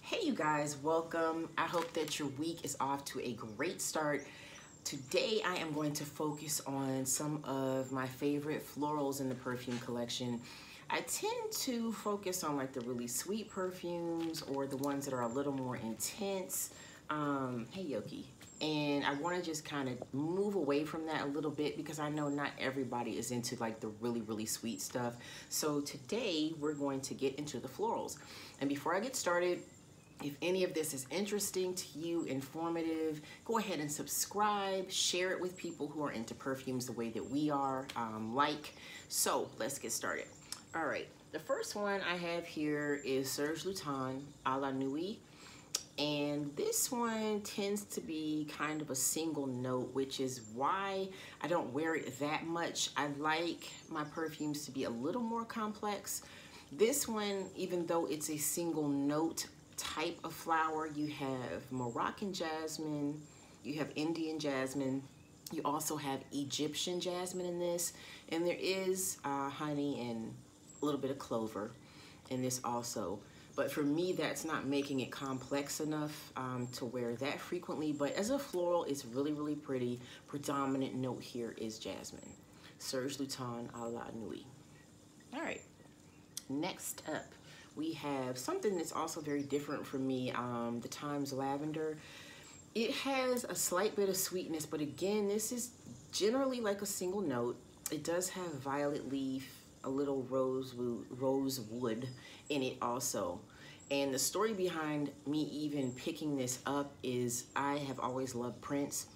Hey you guys, welcome. I hope that your week is off to a great start. Today I am going to focus on some of my favorite florals in the perfume collection. I tend to focus on like the really sweet perfumes or the ones that are a little more intense. Hey Yoki. And I want to just kind of move away from that a little bit because I know not everybody is into like the really sweet stuff. So today we're going to get into the florals. And before I get started, if any of this is interesting to you, informative, go ahead and subscribe, share it with people who are into perfumes the way that we are, So let's get started. All right, the first one I have here is Serge Lutens à la Nuit. And this one tends to be kind of a single note, which is why I don't wear it that much. I like my perfumes to be a little more complex. This one, even though it's a single note type of flower, you have Moroccan jasmine, you have Indian jasmine, you also have Egyptian jasmine in this, and there is honey and a little bit of clover in this also. But for me, that's not making it complex enough to wear that frequently. But as a floral, it's really pretty. Predominant note here is jasmine. Serge Lutens à la Nuit. All right, next up, we have something that's also very different for me, the Thymes Lavender. It has a slight bit of sweetness, but again, this is generally like a single note. It does have violet leaf, a little rosewood in it also. And the story behind me even picking this up is I have always loved Prince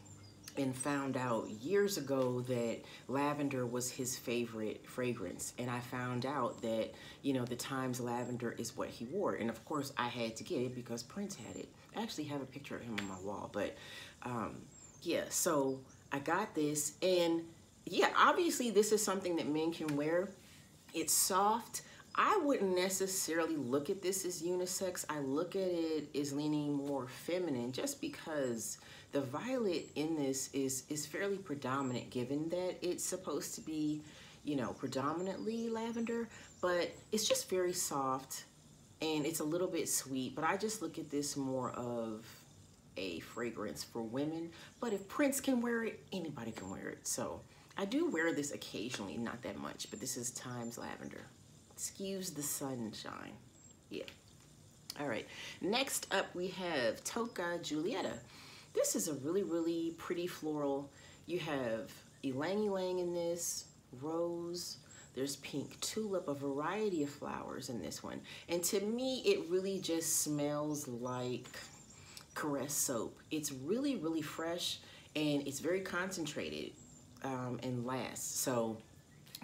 and found out years ago that lavender was his favorite fragrance. And I found out that, you know, the Thymes Lavender is what he wore. And of course I had to get it because Prince had it. I actually have a picture of him on my wall, but yeah, so I got this, and yeah, obviously this is something that men can wear. It's soft. I wouldn't necessarily look at this as unisex. I look at it as leaning more feminine just because the violet in this is fairly predominant, given that it's supposed to be, you know, predominantly lavender, but it's just very soft and it's a little bit sweet. But I just look at this more of a fragrance for women. But if Prince can wear it, anybody can wear it. So I do wear this occasionally, not that much, but this is Thymes Lavender. Excuse the sunshine. Yeah. All right. Next up, we have Tocca Guilietta. This is a really pretty floral. You have ylang ylang in this, rose, there's pink tulip, a variety of flowers in this one. And to me, it really just smells like Caress soap. It's really fresh and it's very concentrated and lasts. So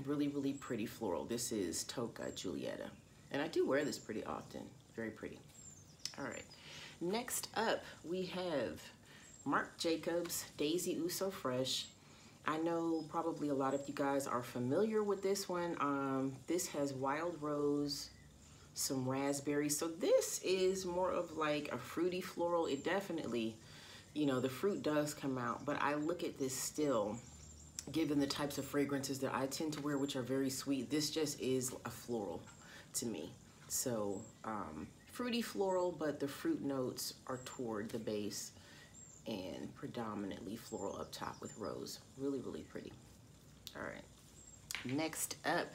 really pretty floral. This is Tocca Guilietta. And I do wear this pretty often. Very pretty. All right. Next up, we have Marc Jacobs Daisy Ooh So Fresh. I know probably a lot of you guys are familiar with this one. This has wild rose, some raspberry. So this is more of like a fruity floral. It definitely, you know, the fruit does come out, but I look at this still, given the types of fragrances that I tend to wear, which are very sweet, this just is a floral to me. So fruity floral, but the fruit notes are toward the base and predominantly floral up top with rose. Really pretty. All right. Next up,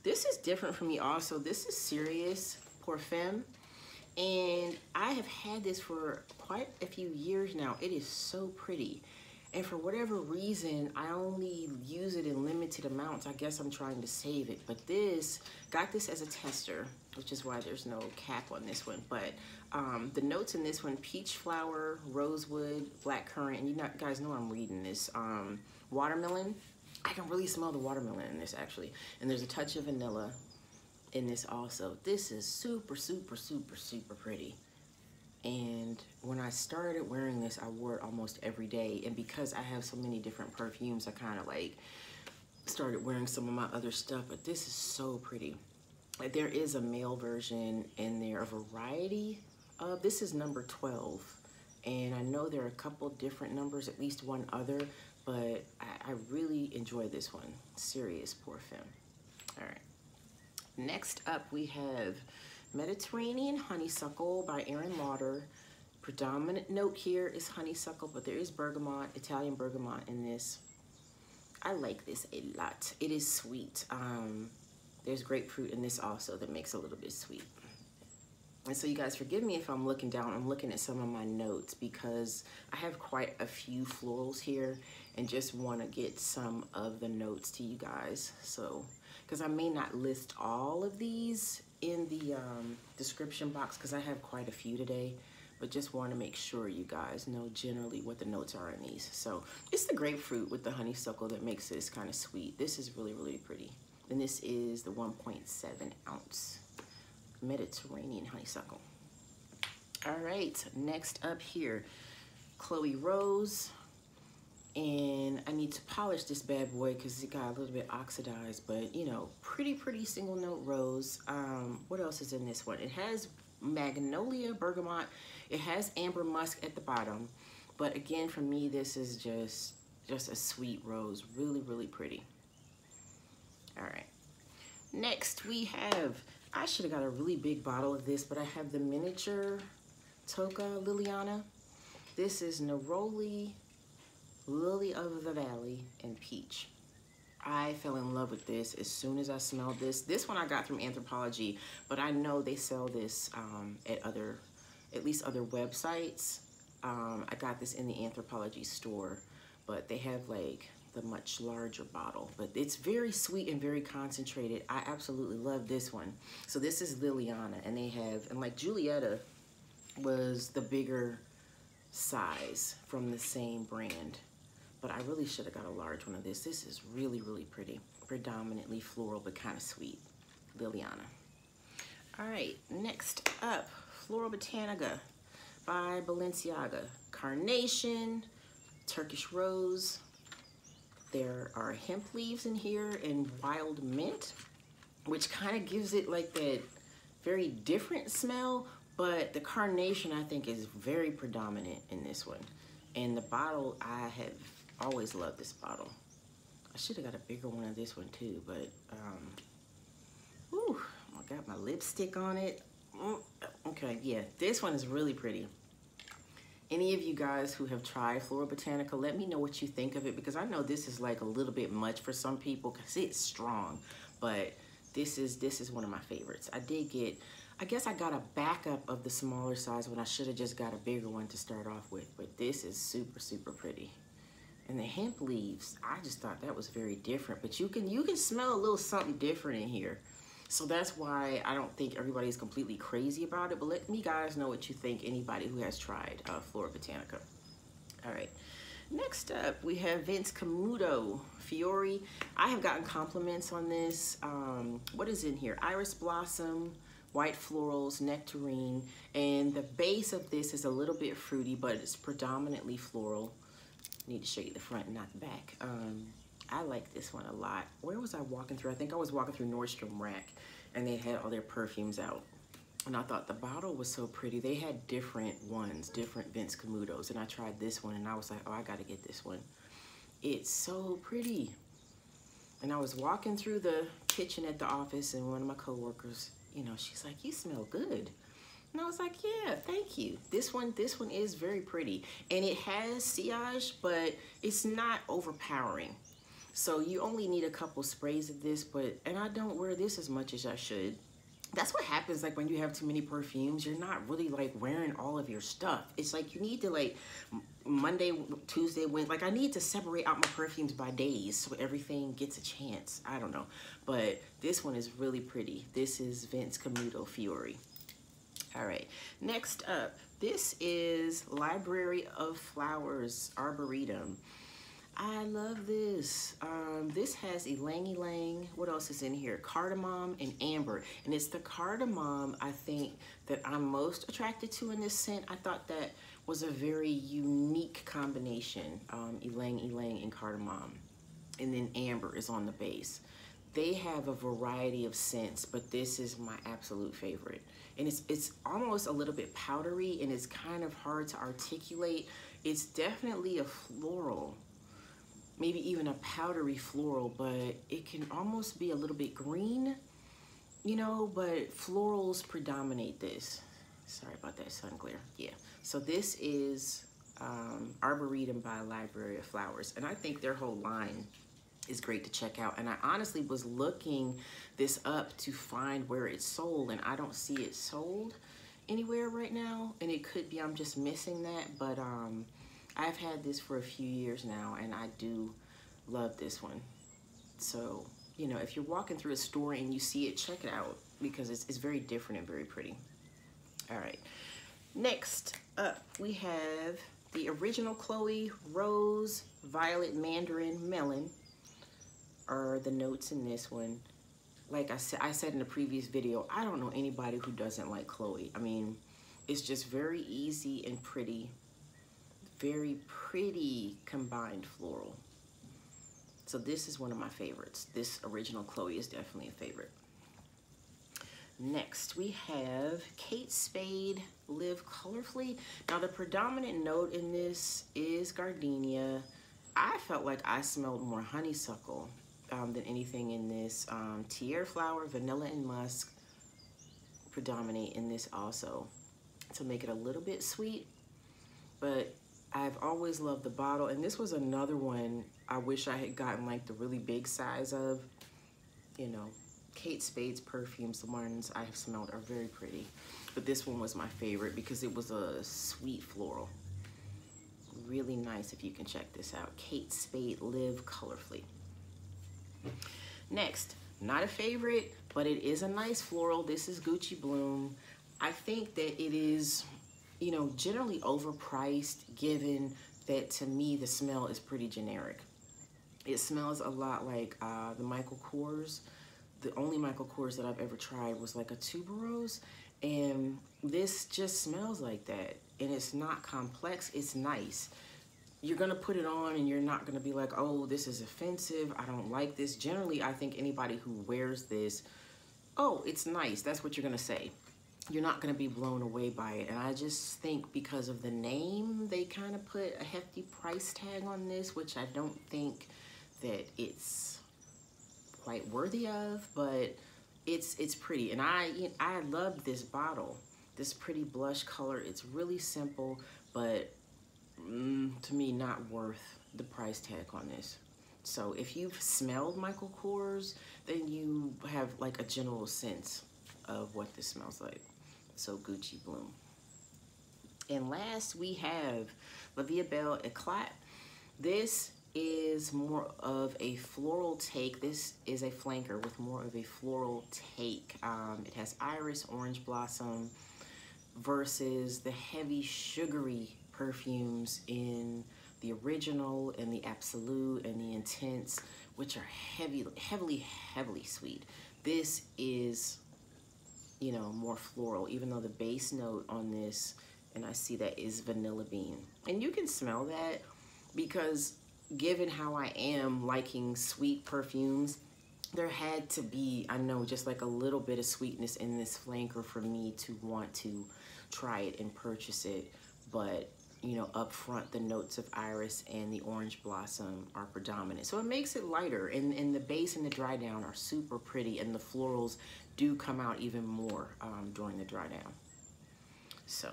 this is different for me also. This is Cereus Perfume. And I have had this for quite a few years now. It is so pretty. And for whatever reason, I only use it in limited amounts. I guess I'm trying to save it. But got this as a tester, which is why there's no cap on this one. But the notes in this one, peach flower, rosewood, blackcurrant, and you guys know I'm reading this. Watermelon. I can really smell the watermelon in this actually. And there's a touch of vanilla in this also. This is super pretty. And when I started wearing this, I wore it almost every day. And because I have so many different perfumes, I kind of like started wearing some of my other stuff. But this is so pretty. There is a male version in there, a variety of, this is number 12. And I know there are a couple different numbers, at least one other, but I really enjoy this one, Cereus Perfume. All right. Next up, we have Mediterranean Honeysuckle by Aaron Lauder. Predominant note here is honeysuckle, but there is bergamot, Italian bergamot in this. I like this a lot. It is sweet. There's grapefruit in this also that makes it a little bit sweet. And so you guys forgive me if I'm looking down. I'm looking at some of my notes because I have quite a few florals here and just want to get some of the notes to you guys. So, because I may not list all of these in the description box because I have quite a few today, but just want to make sure you guys know generally what the notes are in these. So it's the grapefruit with the honeysuckle that makes this kind of sweet. This is really, really pretty. And this is the 1.7 ounce Mediterranean honeysuckle. All right, next up here, Chloe Rose. And I need to polish this bad boy because it got a little bit oxidized, but you know, pretty single note rose. What else is in this one? It has magnolia, bergamot. It has amber musk at the bottom. But again, for me, this is just a sweet rose. Really, really pretty. All right. Next, we have, I should have got a really big bottle of this, but I have the miniature Tocca Guilietta. This is Neroli, Lily of the Valley, and Peach. I fell in love with this as soon as I smelled this. This one I got from Anthropologie, but I know they sell this at least other websites. I got this in the Anthropologie store, but they have like the much larger bottle, but it's very sweet and very concentrated. I absolutely love this one. So this is Liliana, and they have, and like Giulietta was the bigger size from the same brand, but I really should have got a large one of this. This is really, really pretty. Predominantly floral, but kind of sweet. Liliana. All right, next up, Flora Botanica by Balenciaga. Carnation, Turkish Rose. There are hemp leaves in here and wild mint, which kind of gives it like that very different smell, but the carnation I think is very predominant in this one. And the bottle, I have always loved this bottle. I should have got a bigger one of this one too, but whew, I got my lipstick on it. Okay, yeah, this one is really pretty. Any of you guys who have tried Flora Botanica, let me know what you think of it, because I know this is like a little bit much for some people because it's strong, but this is one of my favorites. I did get, I guess I got a backup of the smaller size when I should have just got a bigger one to start off with, but this is super, super pretty. And the hemp leaves, I just thought that was very different, but you can smell a little something different in here. So that's why I don't think everybody's completely crazy about it, but let me guys know what you think, anybody who has tried Flora Botanica. All right, next up we have Vince Camuto Fiori. I have gotten compliments on this. What is in here? Iris Blossom, white florals, nectarine, and the base of this is a little bit fruity, but it's predominantly floral. I need to show you the front and not the back. I like this one a lot. Where was I walking through? I think I was walking through Nordstrom Rack, and they had all their perfumes out. And I thought the bottle was so pretty. They had different ones, different Vince Camutos, and I tried this one, and I was like, oh, I gotta get this one. It's so pretty. And I was walking through the kitchen at the office, and one of my coworkers, you know, she's like, you smell good. And I was like, yeah, thank you. This one is very pretty. And it has sillage, but it's not overpowering. So you only need a couple sprays of this, and I don't wear this as much as I should. That's what happens like when you have too many perfumes. You're not really like wearing all of your stuff. It's like you need to like Monday, Tuesday, Wednesday. Like I need to separate out my perfumes by days so everything gets a chance. I don't know. But this one is really pretty. This is Vince Camuto Fiori. All right, next up, this is Library of Flowers Arboretum. I love this. This has ylang ylang. What else is in here? Cardamom and amber. And it's the cardamom, I think, that I'm most attracted to in this scent. I thought that was a very unique combination, ylang ylang and cardamom. And then amber is on the base. They have a variety of scents, but this is my absolute favorite. And it's almost a little bit powdery, and it's kind of hard to articulate. It's definitely a floral. Maybe even a powdery floral, but it can almost be a little bit green. you know, but florals predominate this. Sorry about that sun glare. Yeah, so this is Arboretum by Library of Flowers, and I think their whole line is great to check out. And I honestly was looking this up to find where it's sold, and I don't see it sold anywhere right now, and it could be I'm just missing that, but I've had this for a few years now, and I do love this one. So, you know, if you're walking through a store and you see it, check it out, because it's very different and very pretty. All right, next up we have the original Chloe Rose, Violet, Mandarin, Melon are the notes in this one. Like I said in the previous video, I don't know anybody who doesn't like Chloe. I mean, it's just very easy and pretty. Very pretty combined floral. So this is one of my favorites. This original Chloe is definitely a favorite. Next, we have Kate Spade, Live Colorfully. Now, the predominant note in this is gardenia. I felt like I smelled more honeysuckle than anything in this. Tiare flower, vanilla, and musk predominate in this also to make it a little bit sweet. But I've always loved the bottle, and this was another one I wish I had gotten like the really big size of. You know, Kate Spade's perfumes, the ones I have smelled, are very pretty. But this one was my favorite because it was a sweet floral. Really nice if you can check this out. Kate Spade, Live Colorfully. Next, not a favorite, but it is a nice floral. This is Gucci Bloom. I think that it is, you know, generally overpriced, given that to me the smell is pretty generic. It smells a lot like the Michael Kors. The only Michael Kors that I've ever tried was like a tuberose, and this just smells like that. And it's not complex, it's nice. You're gonna put it on and you're not gonna be like, oh, this is offensive, I don't like this. Generally, I think anybody who wears this, oh, it's nice, that's what you're gonna say. You're not gonna be blown away by it. And I just think because of the name, they kind of put a hefty price tag on this, which I don't think that it's quite worthy of, but it's pretty. And I love this bottle, this pretty blush color. It's really simple, but to me, not worth the price tag on this. So if you've smelled Michael Kors, then you have like a general sense of what this smells like. So Gucci Bloom. And last we have La Vie Belle Eclat. This is more of a floral take. This is a flanker with more of a floral take. It has iris, orange blossom, versus the heavy sugary perfumes in the original and the absolute and the intense, which are heavily sweet. This is, you know, more floral, even though the base note on this, and I see that, is vanilla bean. And you can smell that because given how I am liking sweet perfumes, there had to be, I know, just like a little bit of sweetness in this flanker for me to want to try it and purchase it. But, you know, up front, the notes of iris and the orange blossom are predominant. So it makes it lighter, and the base and the dry down are super pretty, and the florals do come out even more during the dry down. So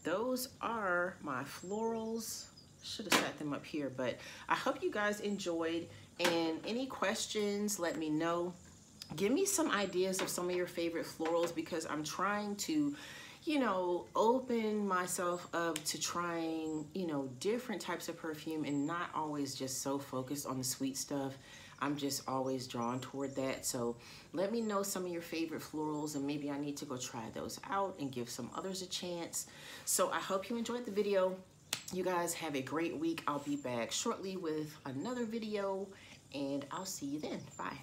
those are my florals. Should have set them up here, but I hope you guys enjoyed. And any questions, let me know. Give me some ideas of some of your favorite florals, because I'm trying to, you know, open myself up to trying, you know, different types of perfume and not always just so focused on the sweet stuff. I'm just always drawn toward that. So let me know some of your favorite florals, and maybe I need to go try those out and give some others a chance. So I hope you enjoyed the video. You guys have a great week. I'll be back shortly with another video, and I'll see you then. Bye.